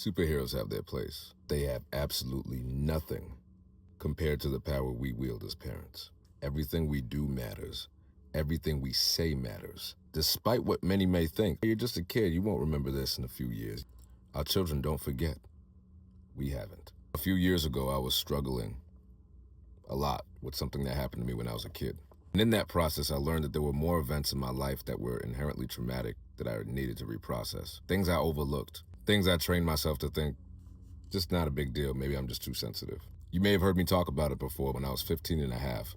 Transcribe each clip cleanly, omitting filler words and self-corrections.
Superheroes have their place. They have absolutely nothing compared to the power we wield as parents. Everything we do matters. Everything we say matters. Despite what many may think, you're just a kid, you won't remember this in a few years. Our children don't forget. We haven't. A few years ago, I was struggling a lot with something that happened to me when I was a kid. And in that process, I learned that there were more events in my life that were inherently traumatic that I needed to reprocess. Things I overlooked. Things I trained myself to think, just not a big deal, maybe I'm just too sensitive. You may have heard me talk about it before. When I was 15 and a half,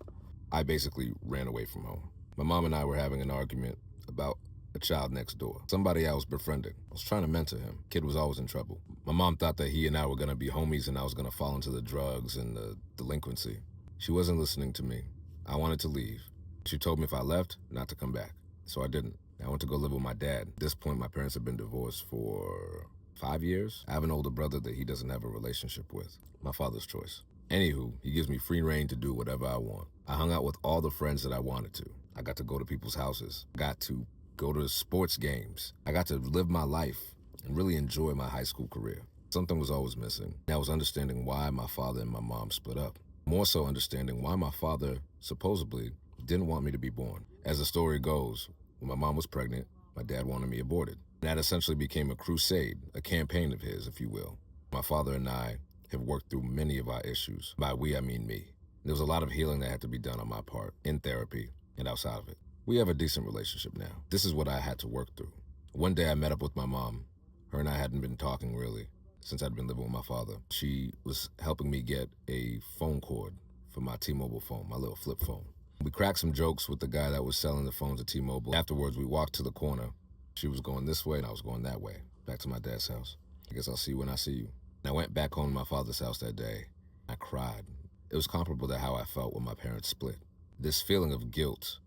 I basically ran away from home. My mom and I were having an argument about a child next door, somebody I was befriending. I was trying to mentor him. Kid was always in trouble. My mom thought that he and I were gonna be homies and I was gonna fall into the drugs and the delinquency. She wasn't listening to me. I wanted to leave. She told me if I left, not to come back. So I didn't. I went to go live with my dad. At this point, my parents had been divorced for 5 years. I have an older brother that he doesn't have a relationship with. My father's choice. Anywho, he gives me free reign to do whatever I want. I hung out with all the friends that I wanted to. I got to go to people's houses. Got to go to sports games. I got to live my life and really enjoy my high school career. Something was always missing. And I was understanding why my father and my mom split up. More so understanding why my father supposedly didn't want me to be born. As the story goes, when my mom was pregnant, my dad wanted me aborted. That essentially became a crusade, a campaign of his, if you will. My father and I have worked through many of our issues. By we, I mean me. There was a lot of healing that had to be done on my part, in therapy and outside of it. We have a decent relationship now. This is what I had to work through. One day I met up with my mom. Her and I hadn't been talking really since I'd been living with my father. She was helping me get a phone cord for my T-Mobile phone, my little flip phone. We cracked some jokes with the guy that was selling the phones at T-Mobile. Afterwards, we walked to the corner. She was going this way and I was going that way, back to my dad's house. I guess I'll see you when I see you. And I went back home to my father's house that day. I cried. It was comparable to how I felt when my parents split. This feeling of guilt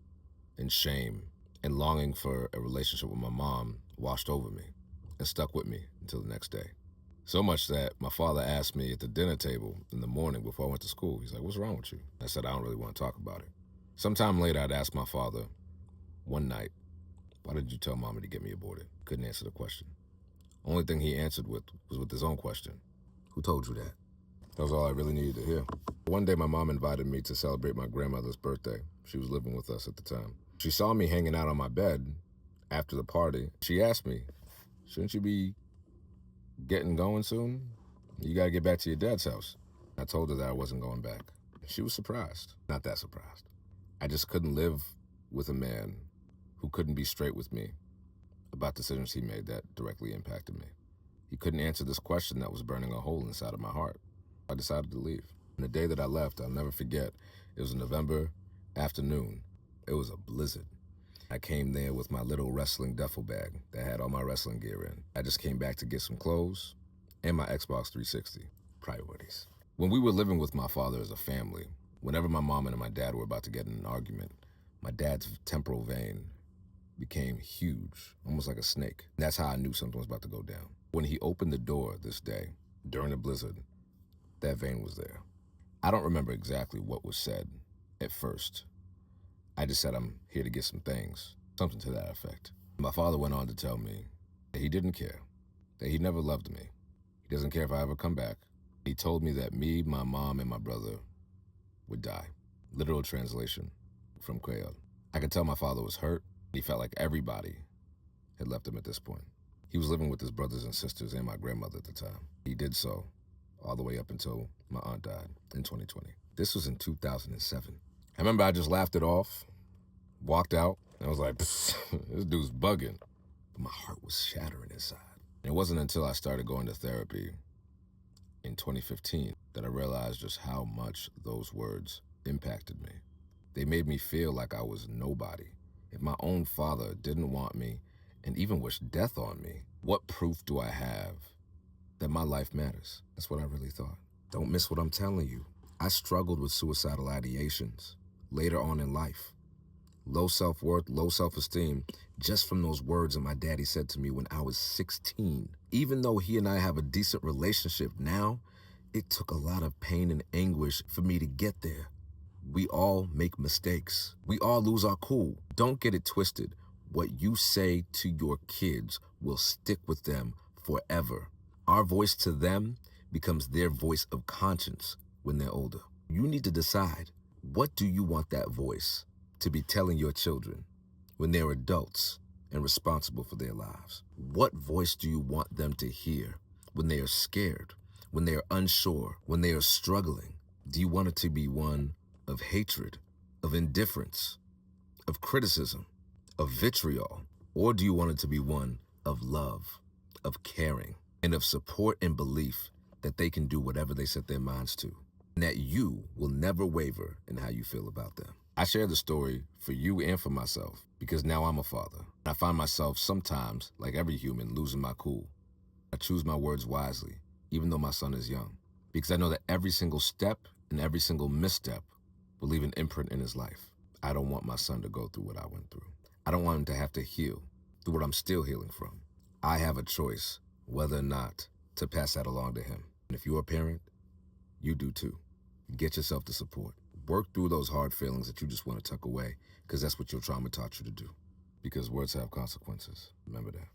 and shame and longing for a relationship with my mom washed over me and stuck with me until the next day. So much that my father asked me at the dinner table in the morning before I went to school, he's like, "What's wrong with you?" I said, "I don't really want to talk about it." Sometime later, I'd asked my father one night, "Why did you tell mommy to get me aborted?" Couldn't answer the question. Only thing he answered with was with his own question. "Who told you that?" That was all I really needed to hear. One day, my mom invited me to celebrate my grandmother's birthday. She was living with us at the time. She saw me hanging out on my bed after the party. She asked me, "Shouldn't you be getting going soon? You gotta get back to your dad's house." I told her that I wasn't going back. She was surprised. Not that surprised. I just couldn't live with a man who couldn't be straight with me about decisions he made that directly impacted me. He couldn't answer this question that was burning a hole inside of my heart. I decided to leave. And the day that I left, I'll never forget, it was a November afternoon. It was a blizzard. I came there with my little wrestling duffel bag that had all my wrestling gear in. I just came back to get some clothes and my Xbox 360. Priorities. When we were living with my father as a family, whenever my mom and my dad were about to get in an argument, my dad's temporal vein became huge, almost like a snake. That's how I knew something was about to go down. When he opened the door this day, during the blizzard, that vein was there. I don't remember exactly what was said at first. I just said, "I'm here to get some things," something to that effect. My father went on to tell me that he didn't care, that he never loved me. He doesn't care if I ever come back. He told me that me, my mom, and my brother would die. Literal translation from Creole. I could tell my father was hurt. He felt like everybody had left him at this point. He was living with his brothers and sisters and my grandmother at the time. He did so all the way up until my aunt died in 2020. This was in 2007. I remember I just laughed it off, walked out, and I was like, "This dude's bugging." But my heart was shattering inside. And it wasn't until I started going to therapy in 2015 that I realized just how much those words impacted me. They made me feel like I was nobody. If my own father didn't want me and even wished death on me, what proof do I have that my life matters? That's what I really thought. Don't miss what I'm telling you. I struggled with suicidal ideations later on in life. Low self-worth, low self-esteem, just from those words that my daddy said to me when I was 16. Even though he and I have a decent relationship now, it took a lot of pain and anguish for me to get there. We all make mistakes. We all lose our cool. Don't get it twisted. What you say to your kids will stick with them forever. Our voice to them becomes their voice of conscience when they're older. You need to decide, what do you want that voice to be telling your children when they're adults and responsible for their lives? What voice do you want them to hear when they are scared, when they are unsure, when they are struggling? Do you want it to be one of hatred, of indifference, of criticism, of vitriol? Or do you want it to be one of love, of caring, and of support and belief that they can do whatever they set their minds to, and that you will never waver in how you feel about them? I share the story for you and for myself because now I'm a father. I find myself sometimes, like every human, losing my cool. I choose my words wisely, even though my son is young, because I know that every single step and every single misstep will leave an imprint in his life. I don't want my son to go through what I went through. I don't want him to have to heal through what I'm still healing from. I have a choice whether or not to pass that along to him. And if you're a parent, you do too. Get yourself the support. Work through those hard feelings that you just want to tuck away, because that's what your trauma taught you to do. Because words have consequences. Remember that.